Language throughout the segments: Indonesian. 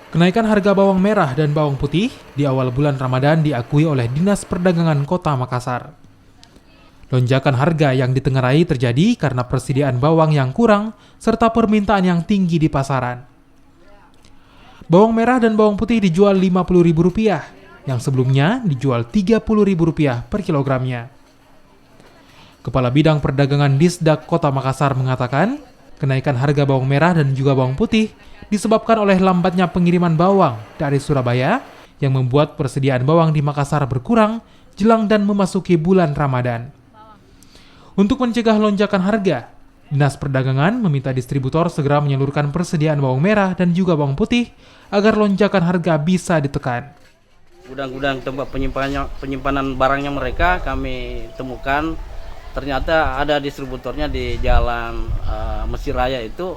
Kenaikan harga bawang merah dan bawang putih di awal bulan Ramadan diakui oleh Dinas Perdagangan Kota Makassar. Lonjakan harga yang ditengarai terjadi karena persediaan bawang yang kurang serta permintaan yang tinggi di pasaran. Bawang merah dan bawang putih dijual Rp50.000, yang sebelumnya dijual Rp30.000 per kilogramnya. Kepala Bidang Perdagangan Disdak Kota Makassar mengatakan, kenaikan harga bawang merah dan juga bawang putih disebabkan oleh lambatnya pengiriman bawang dari Surabaya yang membuat persediaan bawang di Makassar berkurang jelang dan memasuki bulan Ramadan. Untuk mencegah lonjakan harga, Dinas Perdagangan meminta distributor segera menyalurkan persediaan bawang merah dan juga bawang putih agar lonjakan harga bisa ditekan. Gudang-gudang tempat penyimpanan barangnya mereka kami temukan, ternyata ada distributornya di Jalan Mesir Raya itu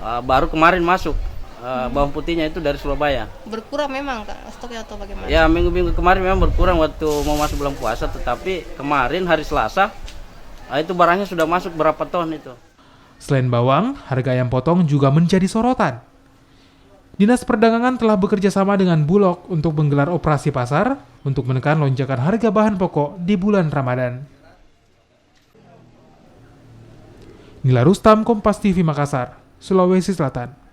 baru kemarin masuk. Bawang putihnya itu dari Surabaya. Berkurang memang Kak stoknya atau bagaimana? Ya, minggu-minggu kemarin memang berkurang waktu mau masuk bulan puasa, tetapi kemarin hari Selasa itu barangnya sudah masuk berapa ton itu. Selain bawang, harga ayam potong juga menjadi sorotan. Dinas Perdagangan telah bekerja sama dengan Bulog untuk menggelar operasi pasar untuk menekan lonjakan harga bahan pokok di bulan Ramadan. Nila Rustam, Kompas TV Makassar, Sulawesi Selatan.